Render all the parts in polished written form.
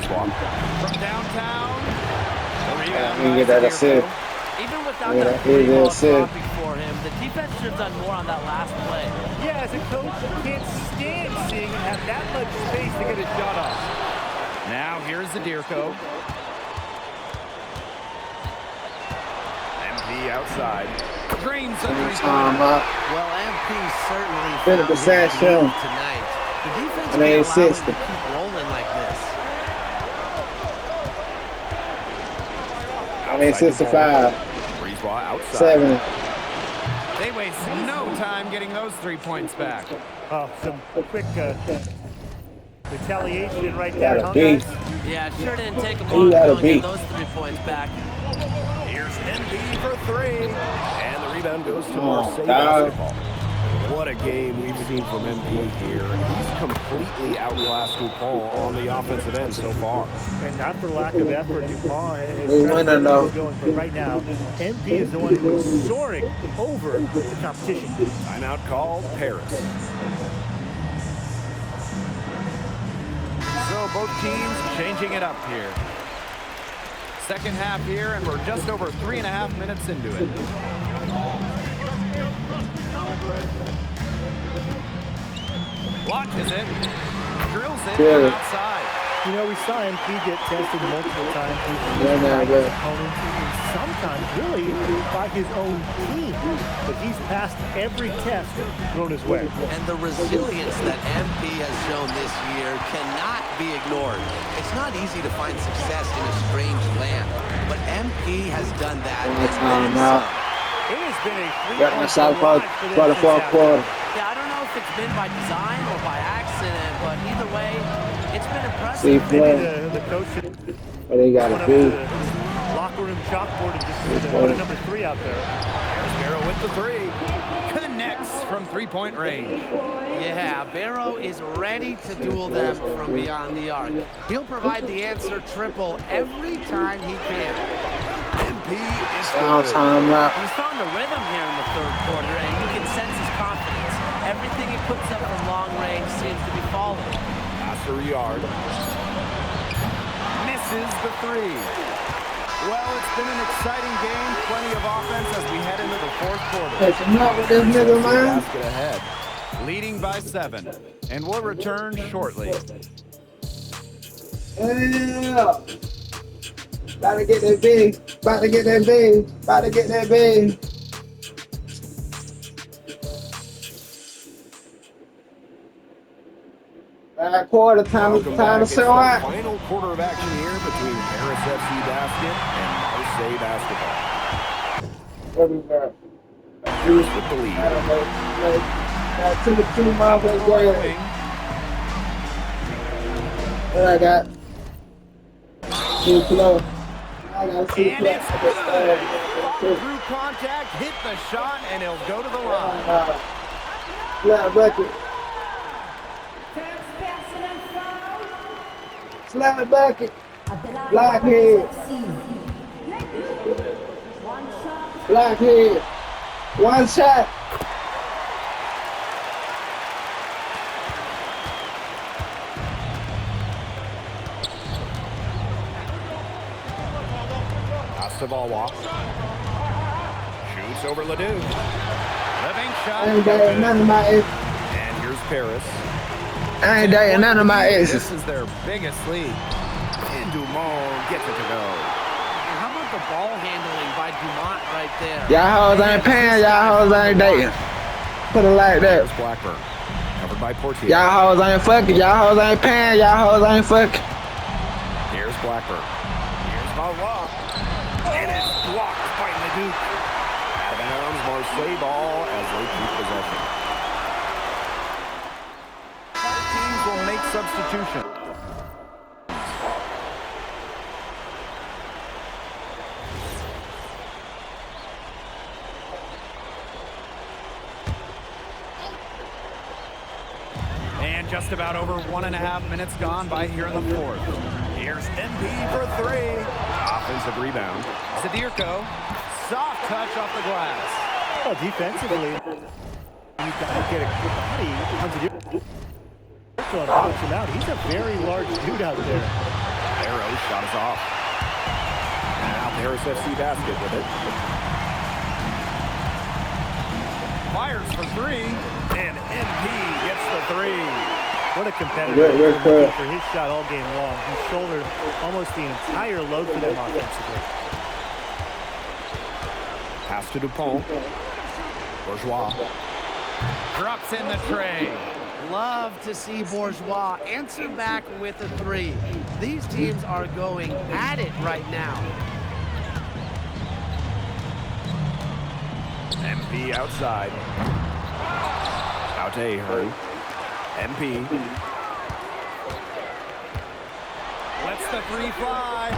Breezeball. From downtown. Get that assist. Even without that free ball dropping for him, the defense should have done more on that last play. Yeah, as a coach, you can't stand seeing him have that much space to get a shot off. Now here's Zadirko. MP outside. Drains the three-pointer. Well, MP certainly Been a possession tonight. The defense and they can't allow him to assisted. keep rolling like this. I mean, 65. Breezeball outside. 7. They waste no time getting those 3 points back. Oh, some quick retaliation right there, huh, Gotta guys? Yeah, it sure didn't take him long to get those 3 points back. Here's NB for 3. And the rebound goes to Marseille God. basketball. What a game we've seen from MP here. He's completely outclassed DuPont on the offensive end so far. And not for lack of effort, DuPont is We win or no? going, but right now, MP is the one who's soaring over the competition. Timeout called, Paris. So both teams changing it up here. Second half here, and we're just over 3.5 minutes into it. Launches it, drills it from outside. You know, we saw MP get tested multiple times Yeah, by no, his but- opponents, and sometimes really by his own team. But he's passed every test thrown his way. And the resilience that MP has shown this year cannot be ignored. It's not easy to find success in a strange land, but MP has done that. and then some. It has been a Got my three-point southpaw ride for them for the since fourth halftime. quarter. Yeah, I don't know if it's been by design or by accident, but either way, it's been See, impressive. play. The coach should What they got went to up to do? the locker room chalkboard and just put a number 3 out there. There's Barrow with the 3. Connects from three-point range. Yeah, Barrow is ready to duel them from beyond the arc. He'll provide the answer triple every time he can. MP is Time out. He's found a rhythm here in the third quarter, and you can sense his confidence. Everything he puts up from long range seems to be falling. After yard. Misses the 3. Well, it's been an exciting game. Plenty of offense as we head into the fourth quarter. Hey, come on with this nigga, man. Basket ahead. Leading by 7. And we'll return shortly. Yeah. About to get that big. About to get that big. About to get that big. Quarter time. Welcome Time back. to It's show the out. final quarter of action here between Paris FC Basket and Marseille Basketball. Everywhere. Paris with the lead. I don't know. Like, 2 miles away. What I got? Too close. I got too And it's close. good. Through contact, hit the shot, and he'll go to the line. Slap bucket. Slap bucket. Blockhead. Blockhead. One shot. Astavalwa. Shoots over Ledoux. Living shot. I ain't dating none of my exes. And here's Paris. I ain't dating none of my exes. This is their biggest lead. And Dumont gets it to go. And how about the ball handling by Dumont right there? Y'all hoes ain't paying, y'all hoes ain't dating. Put it like There's that. Blackburn. Covered by Portier. Y'all hoes ain't fucking, y'all hoes ain't paying, y'all hoes ain't fucking. Here's Blackburn. Here's Valois. And it's blocked by Ledoux. Out of bounds, Marseille ball as they keep possession. Both teams will make substitution. And just about over 1.5 minutes gone by here in the fourth. Here's MP for 3. Offensive rebound. Zadirko. Soft touch off the glass. Well, defensively, you've got to get a good body. Comes to bounce him out. He's a very large dude out there. Barrow shot is off. Now Paris FC basket with it. Fires for three, and MP gets the three. What a competitor. Good For his shot all game long. He shouldered almost the entire load for them offensively. Pass to Dupont. Bourgeois. Drops in the tray. Love to see Bourgeois answer back with a three. These teams are going at it right now. MP outside. Out to Ahern. MP. Lets the three fly.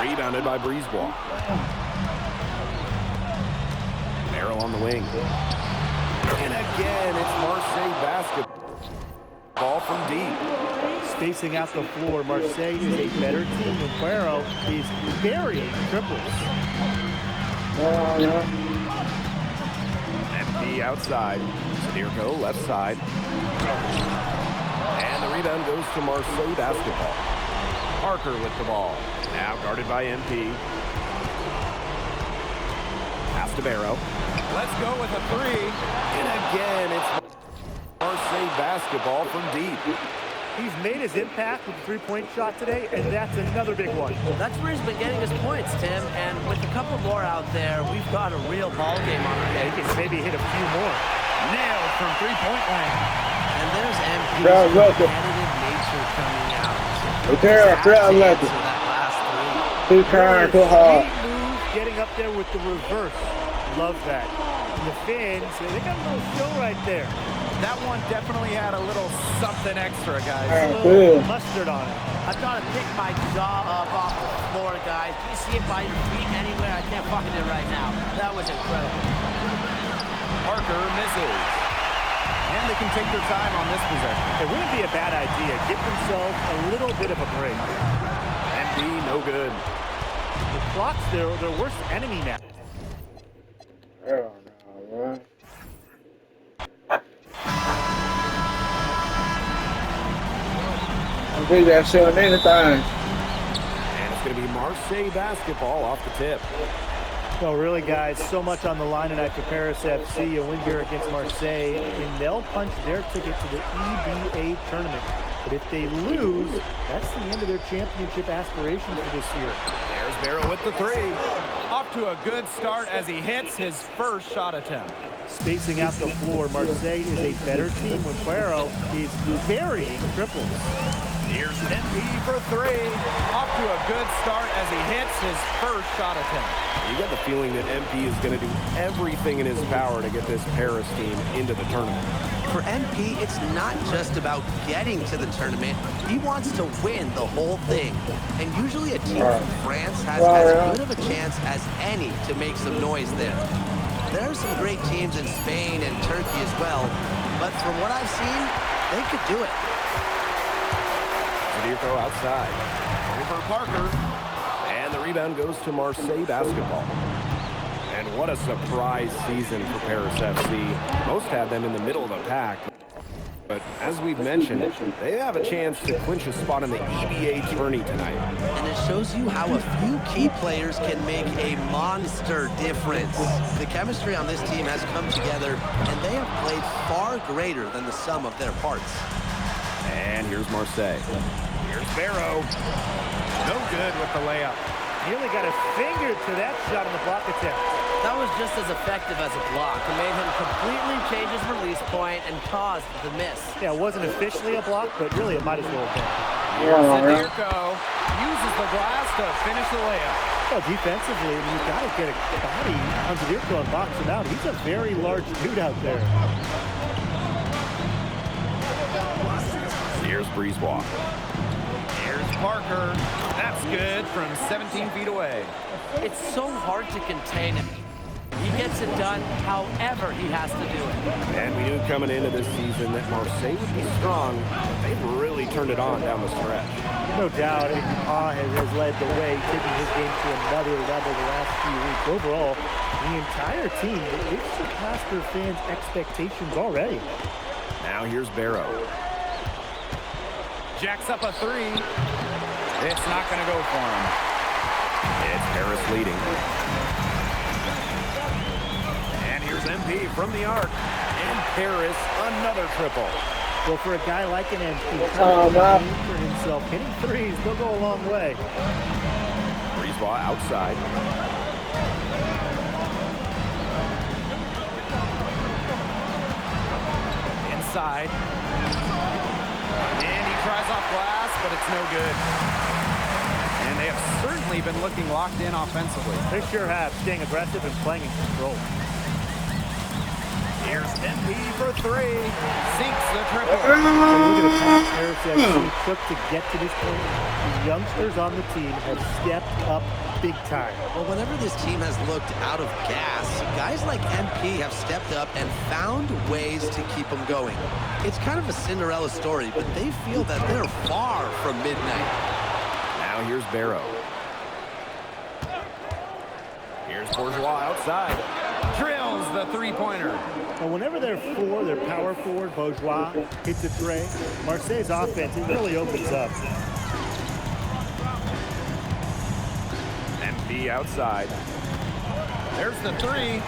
Rebounded by Brisebois. Merrill on the wing. And again, it's Marseille basketball. Ball from deep. Spacing out the floor, Marseille is a better team, and Quero is burying triples. MP outside. Sadirko left side. And the rebound goes to Marseille basketball. Parker with the ball. Now guarded by MP. Pass to Barrow. Let's go with a three. And again, it's Marseille basketball from deep. He's made his impact with the three-point shot today, and that's another big one. That's where he's been getting his points, Tim. And with a couple more out there, we've got a real ball game on our He hands. can maybe hit a few more. Nailed from three-point land. And there's MP's Brown record. competitive nature coming out. Okay, Brown record. For that last three. Too trying too hard. Sweet move, getting up there with the reverse. Love that. And the fans, they got a little show right there. That one definitely had a little something extra, guys. A Good. little mustard on it. I've got to pick my jaw up off the floor, guys. Can you see it by your feet anywhere? I can't fucking do it right now. That was incredible. Parker misses. And they can take their time on this possession. It wouldn't be a bad idea. Give themselves a little bit of a break. MP, no good. The clock's their worst enemy now. Hell no, man. I'm busy that showing anything. And it's going to be Marseille basketball off the tip. So really, guys, so much on the line tonight for Paris FC. A win here against Marseille, and they'll punch their ticket to the EBA tournament. But if they lose, that's the end of their championship aspirations for this year. There's Barrow with the three. Off to a good start as he hits his first shot attempt. Spacing out the floor, Marseille is a better team when Quero is burying triples. Here's MP for three. Off to a good start as he hits his first shot attempt. You get the feeling that MP is going to do everything in his power to get this Paris team into the tournament. For MP, it's not just about getting to the tournament. He wants to win the whole thing. And usually a team from France has as good of a chance as any to make some noise there. There are some great teams in Spain and Turkey as well, but from what I've seen, they could do it. Sadirko outside. Over Parker. And the rebound goes to Marseille basketball. And what a surprise season for Paris FC. Most had them in the middle of the pack. But as we've mentioned, they have a chance to clinch a spot in the EBA tourney tonight. And it shows you how a few key players can make a monster difference. The chemistry on this team has come together, and they have played far greater than the sum of their parts. And here's Marseille. Here's Barrow. No good with the layup. Nearly got a finger to that shot on the block attempt. That was just as effective as a block. It made him completely change his release point and caused the miss. Yeah, it wasn't officially a block, but really it might as well have been. Sadirko uses the glass to finish the layup. Well, defensively, I mean, you've got to get a body on Sadirko and box him out. He's a very large dude out there. Here's Brisebois. Here's Parker. That's good from 17 feet away. It's so hard to contain him. He gets it done however he has to do it. And we knew coming into this season that Marseille would be strong. They've really turned it on down the stretch. No doubt, Dupont has led the way, taking his game to another level the last few weeks. Overall, the entire team, they've surpassed their fans' expectations already. Now here's Barrow. Jacks up a three. It's not going to go for him. It's Paris leading. And here's MP from the arc. And Paris, another triple. Well, for a guy like an MP, Oh, wow. for himself, hitting threes, they'll go a long way. Brisebois outside. Inside. And he tries off glass, but it's no good. And they have certainly been looking locked in offensively. They sure have, staying aggressive and playing in control. Here's MP for three. Sinks the triple. So look at the pass Paris FC took to get to this point. The youngsters on the team have stepped up big time. Well, whenever this team has looked out of gas, guys like MP have stepped up and found ways to keep them going. It's kind of a Cinderella story, but they feel that they're far from midnight. Now here's Barrow. Here's Bourgeois outside. Drills the three-pointer. Well, whenever they're their power forward, Bourgeois, hits a tray, Marseille's offense, it really opens up. MP outside. There's the three.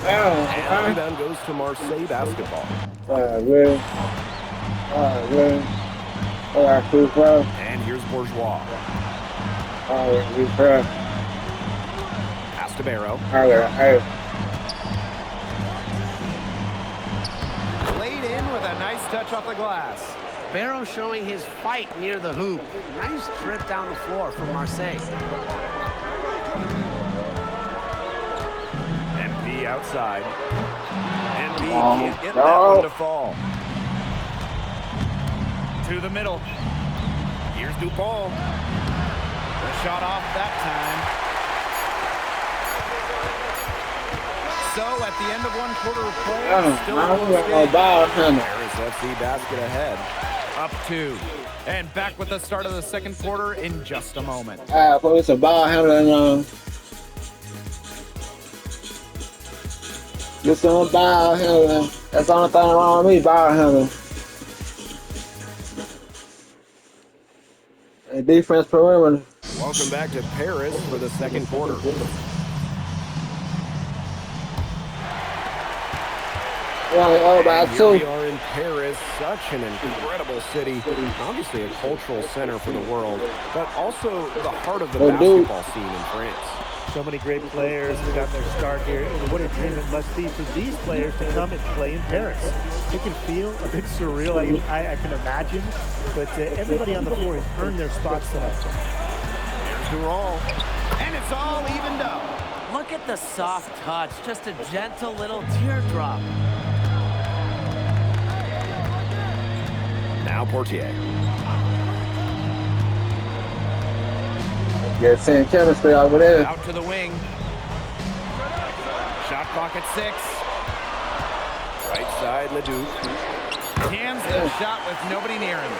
And the rebound goes to Marseille basketball. And here's Bourgeois. Pass to Barrow. Laid in with a nice touch off the glass. Barrow showing his fight near the hoop. Nice trip down the floor from Marseille. MP outside. MP can't get that one to fall. To the middle. Here's Dupont. The shot off that time. So at the end of one quarter of play, still a close game. Paris FC basket ahead. Up two. And back with the start of the second quarter in just a moment. It's a ball handling. This on ball handling. That's the only thing wrong with me, ball handling. And defense perimeter. Welcome back to Paris for the second quarter. By And here two. we are in Paris, such an incredible city. Obviously a cultural center for the world, but also the heart of the basketball scene in France. So many great players who got their start here, and what a dream it must be for these players to come and play in Paris. It can feel a bit surreal, I can imagine, but everybody on the floor has earned their spots tonight. Here's Durant. And it's all evened up. Look at the soft touch. Just a gentle little teardrop. Now Portier. Yeah, seeing chemistry over there. Out to the wing. Shot clock at 6. Right side, Ledoux. Cans the shot with nobody near him.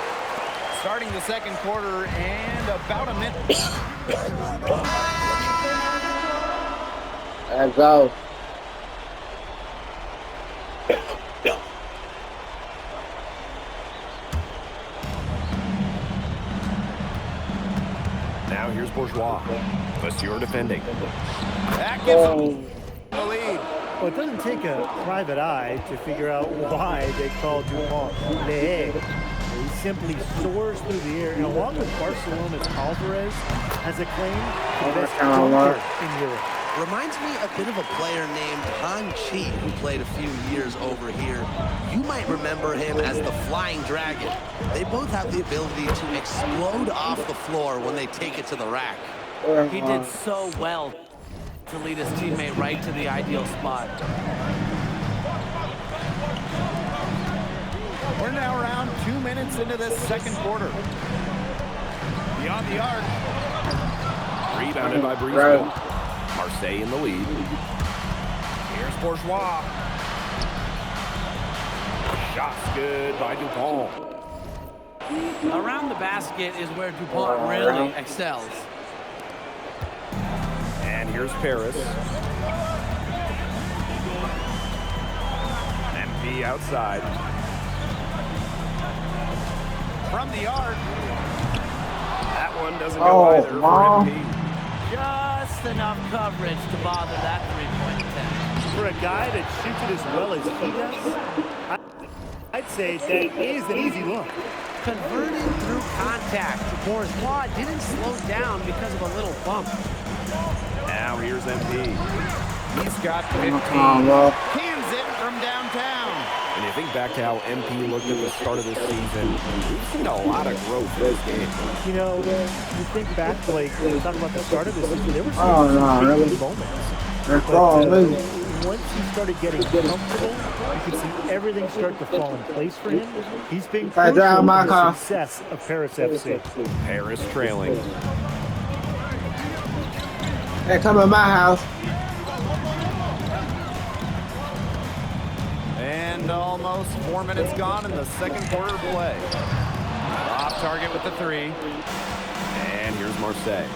Starting the second quarter and about a minute. That's out. Now here's Bourgeois. Monsieur defending. That gives him the lead. Well, it doesn't take a private eye to figure out why they call Dupont Le Egg. He simply soars through the air, and along with Barcelona's Alvarez, has a claim to the best dunker in Europe. Reminds me a bit of a player named Han Chi, who played a few years over here. You might remember him as the Flying Dragon. They both have the ability to explode off the floor when they take it to the rack. He did so well to lead his teammate right to the ideal spot. We're now around 2 minutes into this second quarter. Beyond the arc. Rebounded by Brisebois. Marseille in the lead. Here's Bourgeois. Shots good by Dupont. Around the basket is where Dupont really excels. And here's Paris. MP outside. From the arc. That one doesn't go Oh, either for Mom. MP. Just enough coverage to bother that three-point attempt. For a guy that shoots it as well as he does, I'd say that is an easy look. Converting through contact. Bourgeois didn't slow down because of a little bump. Now here's MP. He's got 15. Bro. Cans it from downtown. And you think back to how MP looked at the start of this season, we've seen a lot of growth in this game. You know, you think back, like, when we talk about the start of this season, there were some Oh, no, big really? moments. That's But all, man. once he started getting comfortable, you could see everything start to fall in place for him. He's been Hey, crucial drive in my the car. success of Paris FC. Paris trailing. Hey, come in my house. And almost 4 minutes gone in the second quarter play. Off target with the three. And here's Marseille.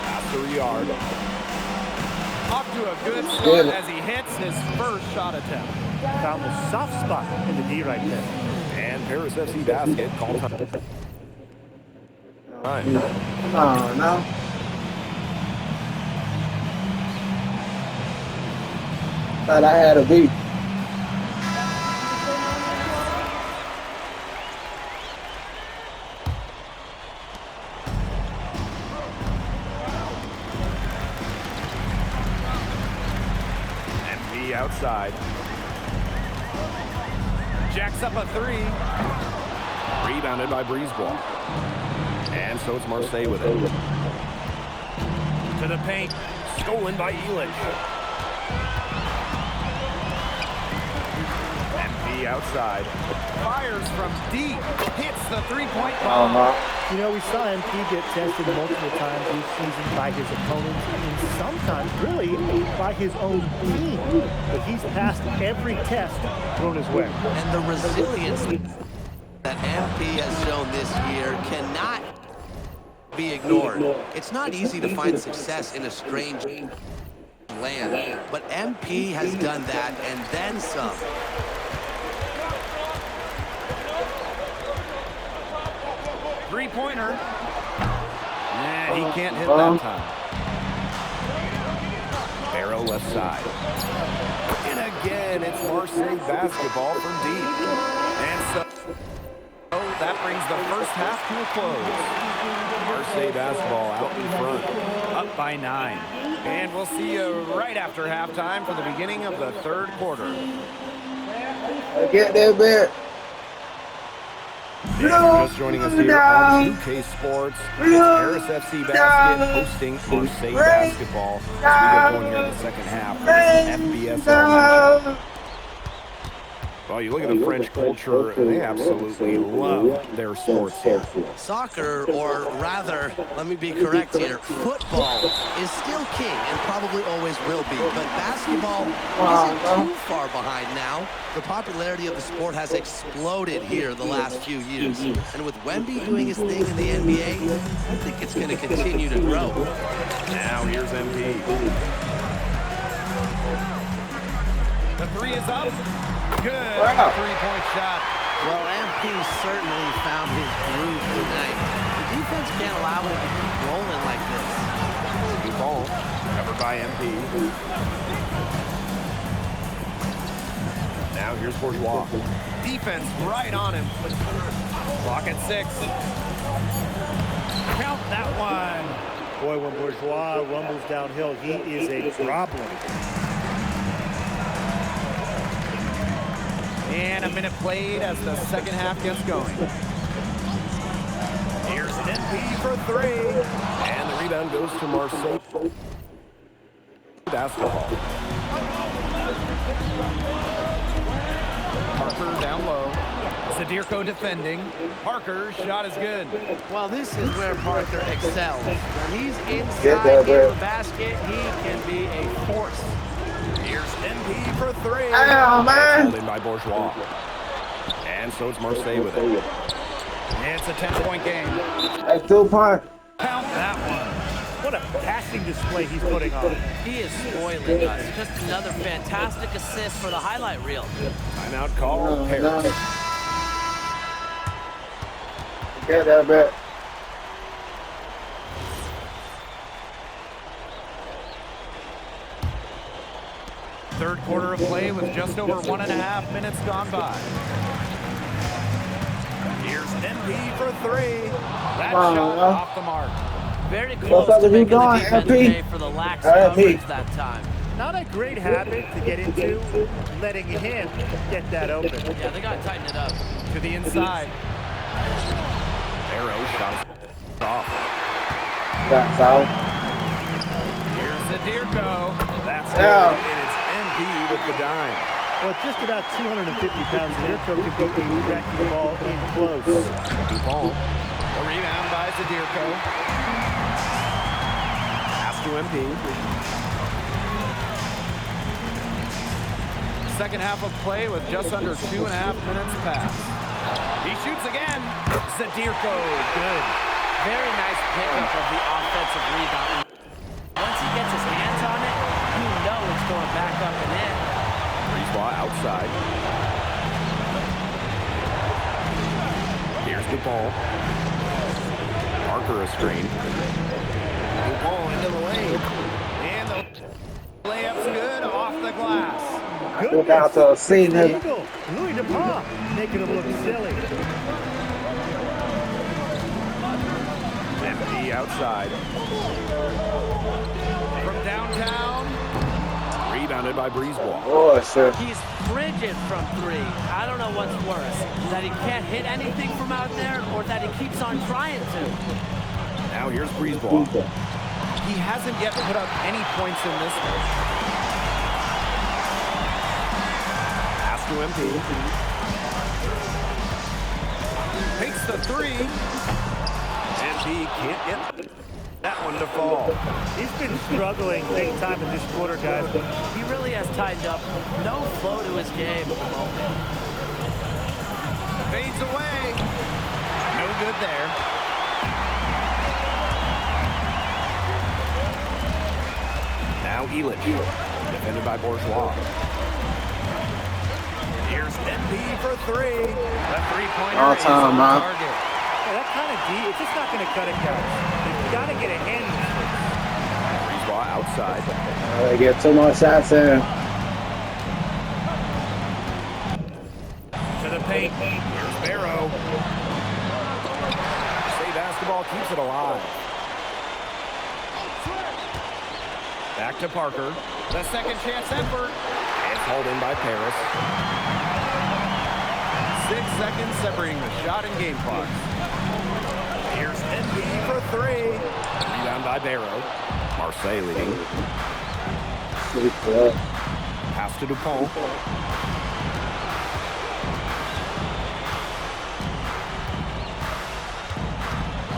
After a yard. Off to a good start Good. as he hits his first shot attempt. Found the soft spot in the D right there. And Paris FC basket called time. Oh, no. Thought I had a beat. MP outside. Jacks up a three. Rebounded by Breezeball. And so it's Marseille with it. To the paint. Stolen by Elich. MP outside. Fires from deep. Hits the three-point Oh, bomb. no. You know, we saw MP get tested multiple times this season by his opponents and sometimes really by his own team. But he's passed every test thrown his way. And the resilience that MP has shown this year cannot be ignored. It's not easy to find success in a strange land, but MP has done that and then some. Three-pointer. Nah, he can't hit that time. Barrow left side. And again, it's Marseille basketball from deep. And so that brings the first half to a close. Marseille basketball out in front. Up by 9. And we'll see you right after halftime for the beginning of the third quarter. Get that back. If you're just joining us here on 2K Sports, it's Paris FC basket hosting Marseille basketball as we get going here in the second half. This is FBS. Well, you look at the French culture, they absolutely love their sports here. Soccer, or rather, let me be correct here, football is still king and probably always will be, but basketball isn't too far behind now. The popularity of the sport has exploded here the last few years, and with Wemby doing his thing in the NBA, I think it's going to continue to grow. Now here's MP. The three is up. Good three-point shot. Well, MP certainly found his groove tonight. The defense can't allow him to keep rolling like this. Good ball, covered by MP. Now here's Bourgeois. Defense right on him. Clock at 6. Count that one. Boy, when Bourgeois rumbles downhill, he is a problem. And a minute played as the second half gets going. Here's an MP for 3. And the rebound goes to Marseille basketball. Parker down low. Zadirko defending. Parker's shot is good. Well, this is where Parker excels. When he's inside near the basket, he can be a force. Here's MP for 3. Ow, man. Called in by Bourgeois. And so it's Marseille with it. It's a 10-point game. That's 2 points. Count that one. What a passing display he's putting on. He is spoiling us. Just another fantastic assist for the highlight reel. Timeout call, Paris. Get that back. Third quarter of play with just over 1.5 minutes gone by. Here's MP for three. That Come on, shot man. off the mark. Very close up to with you making the going, defense MP? pay for the lax MP. coverage that time. Not a great habit to get into, letting him get that open. Yeah, they got to tighten it up. To the inside. Arrow shot off. That's out. Here's Zadirko. That's Yeah. good. And it's MP with the dime. Well, just about 250 pounds, Zadirko can beat a wrecking ball in close. Dupont. The rebound by Zadirko. Pass to MP. Second half of play with just under 2.5 minutes passed. He shoots again. Zadirko, good. Very nice pickup of the offensive rebound. Once he gets his hands on it, you know it's going back up and in. Brisebois outside. Here's Dupont. Parker a screen. Dupont into the lane. And the layup's good off the glass. Look out to see him. Eagle, Louis DuPont, making him look silly. MP outside. From downtown. Rebounded by Brisebois. Oh, shit. He's frigid from three. I don't know what's worse, that he can't hit anything from out there or that he keeps on trying to. Now here's Brisebois. He hasn't yet put up any points in this one. Pass to MP. Takes the three. MP can't get that one to fall. He's been struggling big time in this quarter, guys. He really has tightened up. No flow to his game at the moment. Fades away. No good there. Now Elich. Defended by Bourgeois. Here's MP for three. The three-pointer All is time, on man. target. Yeah, that kind of D, it's just not going to cut it, guys. They've got to get a hand in this. Brisebois outside. They get 2 more shots in. To the paint. Here's Barrow. State basketball keeps it alive. Back to Parker. The second chance effort. It's hauled in by Paris. 6 seconds separating the shot and game clock. Here's MP for three. Rebound by Barrow. Marseille leading. Pass to Dupont.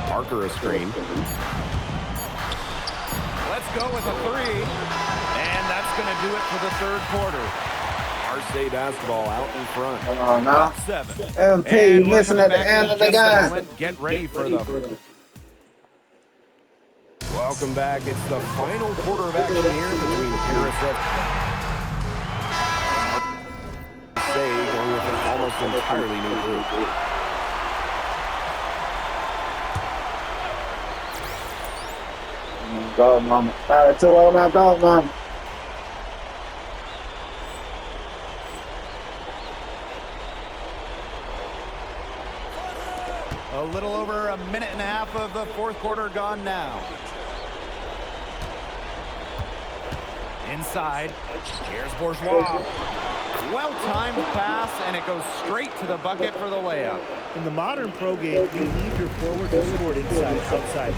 Parker a screen. Let's go with a three. And that's going to do it for the third quarter. Marseille basketball out in front. Come on now. 7. MP And we're missing coming at the back end in of the just a game. moment. Get ready for the Welcome back. It's the final quarter of action here between Paris FC going with an almost entirely new group. Go, mama. Fire to all my dog, mama. A little over a minute and a half of the fourth quarter gone now. Inside. Here's Bourgeois. Well-timed pass, and it goes straight to the bucket for the layup. In the modern pro game, you need your forward to score inside, outside.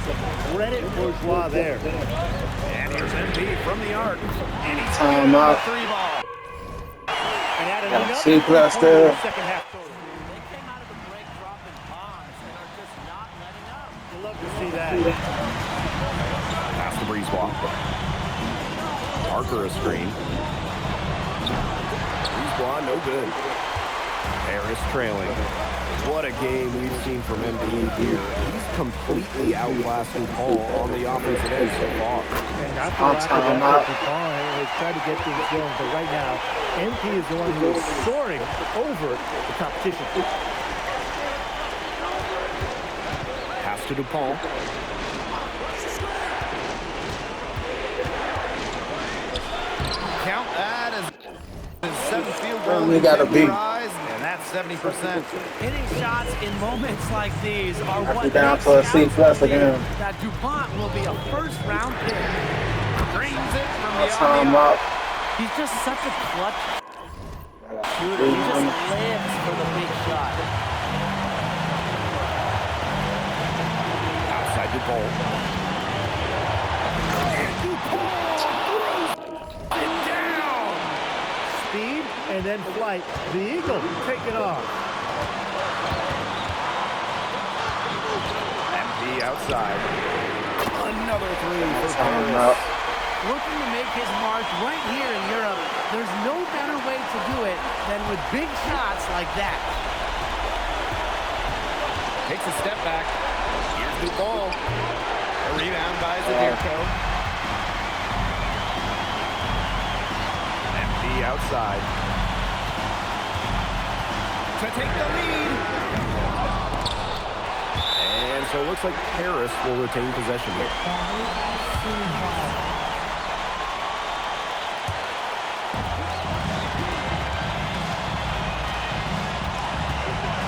Credit Bourgeois there. And here's MP from the arc. And he's Time got out. the three ball. And added Yeah, another C plus 3-pointer in there. the second half total. They came out of the break dropping bombs and are just not letting up. You love to see that. Pass to Brisebois. Parker a screen. Brisebois no good. Harris trailing. What a game we've seen from MP here. He's completely outclassed Paul on the offensive end so far. And not the I'll lack tell of him effort that. for Paul has tried to get things going, but right now, MP is the one who is soaring over the competition. Pass to DuPont. Count that as his 7th field goal. We gotta in be. rise, and that's 70%. Hitting shots in moments like these are what be down makes for a C+ Scouts again. believe that DuPont will be a first-round pick. Drains it from That's beyond time the arc. up. He's just such a clutch shooter. He just lives for the big shot. Outside DuPont. And DuPont throws it down. Speed and then flight. The Eagle taking off. Empty outside. Another three for Time Paris. up. Looking to make his mark right here in Europe. There's no better way to do it than with big shots like that. Takes a step back. Here's DuPont. A rebound by Zadirko. Empty outside. To take the lead. And so it looks like Paris will retain possession here.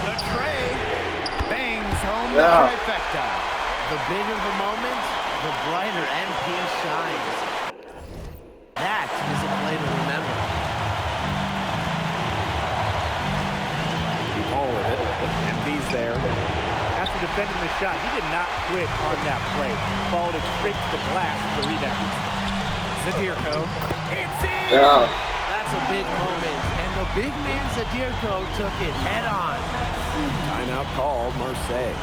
The tray bangs home the Yeah. trifecta. The bigger the moment, the brighter MP shines. That is a play to remember. All of it. Empty's there. After defending the shot, he did not quit on that play. Followed it straight to the glass for the rebound. Zadirko. It's in. Yeah. That's a big moment, and the big man Zadirko took it head on. Timeout called Marseille.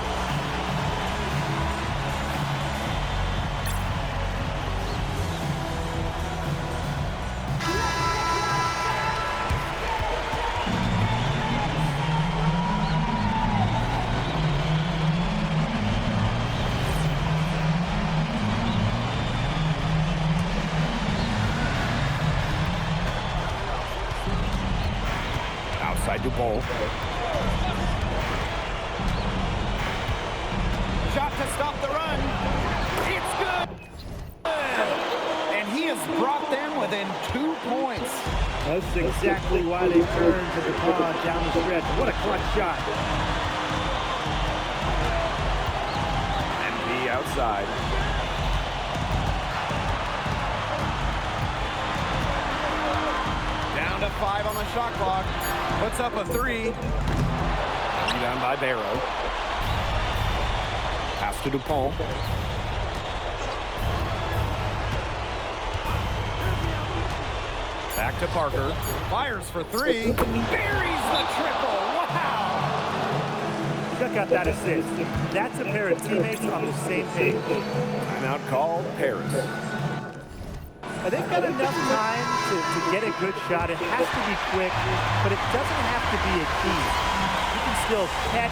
Outside DuPont. Shot to stop the run. It's good. And he has brought them within 2 points. That's exactly why they turned to DuPont down the stretch. What a clutch shot. Empty outside. Down to 5 on the shot clock. Puts up a 3. Rebound by Barrow. Pass to DuPont. Back to Parker. Fires for 3. Buries the triple. Wow. Check out that assist. That's a pair of teammates on the same page. Timeout called Paris. They've got enough time to get a good shot. It has to be quick, but it doesn't have to be a key. You can still catch,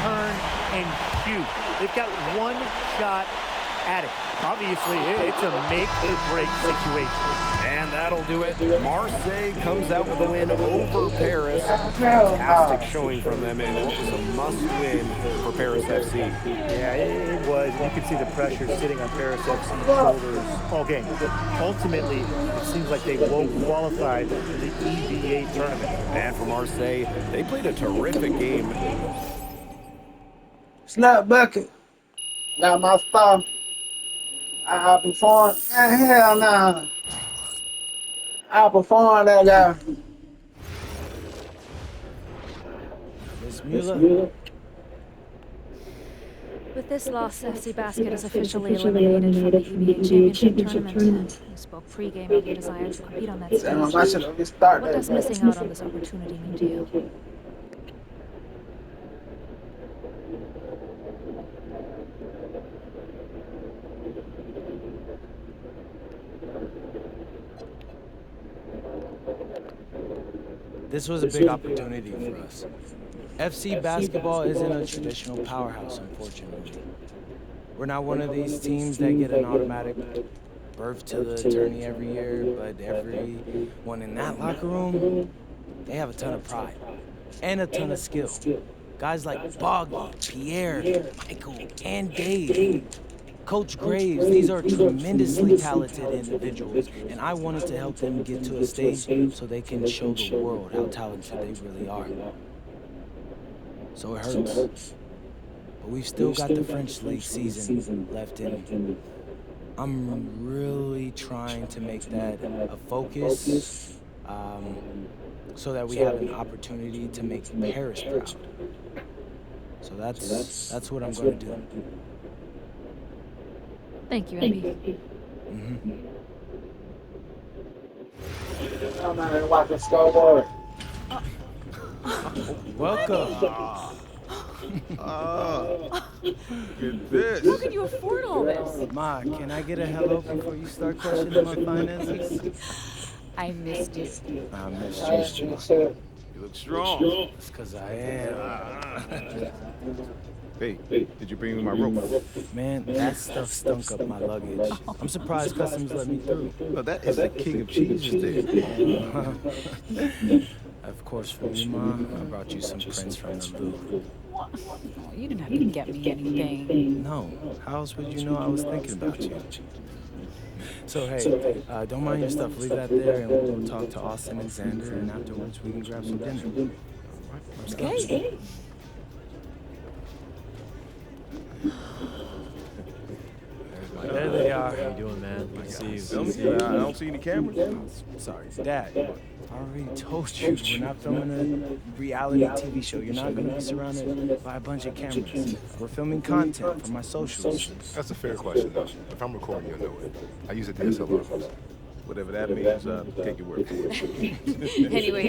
turn, and shoot. They've got one shot at it. Obviously, it's a make-or-break situation. And that'll do it. Marseille comes out with a win over Paris. Fantastic showing from them, and it was a must-win for Paris FC. Yeah, it was. You can see the pressure sitting on Paris FC's shoulders all game. Ultimately, it seems like they won't qualify for the EBA tournament. And for Marseille, they played a terrific game. Snap bucket. Got my stuff. I performed. Hell nah. I performed that guy. Miss Mueller. With this loss, FC Basket is officially eliminated from the EBA Championship Tournament. You spoke pre-game of your desire to compete on that Damn, I stage. should have started What that. does missing out on this opportunity mean to you? This was a big opportunity for us. FC basketball isn't a traditional powerhouse, unfortunately. We're not one of these teams that get an automatic berth to the tourney every year, but everyone in that locker room, they have a ton of pride and a ton of skill. Guys like Boggy, Pierre, Michael, and Dave. Coach Graves, these are tremendously talented individuals, and I wanted to help them get to a stage so they can show the world how talented they really are. So it hurts. But we've still got the French League season left in. I'm really trying to make that a focus so that we have an opportunity to make Paris proud. So that's what I'm going to do. Thank you, Abby. I'm out here watching scoreboard. Welcome. Get this. How can you afford all this? Ma, can I get a hello before you start questioning my finances? I missed you. I missed you. You look strong. It's because I am. Hey, did you bring me my rope? Man, that stuff stunk up my luggage. I'm surprised customs let me through. No, that is the king of cheeses there. Of course, for you, Ma, I brought you some prints from the Louvre. What? Oh, you didn't have to get me anything. No, how else would you know I was thinking about you? So, hey, don't mind your stuff. Leave that there, and we'll go talk to Austin and Xander, and afterwards we can grab some dinner. Let's go. Okay. There they are. How you doing, man? Good to see you. I don't see any cameras. Sorry, Dad. I already told you we're not filming a reality TV show. You're not going to be surrounded by a bunch of cameras. We're filming content for my socials. That's a fair question, though. If I'm recording, you'll know it. I use a DSLR. Whatever that means, take your word for it. Anyway,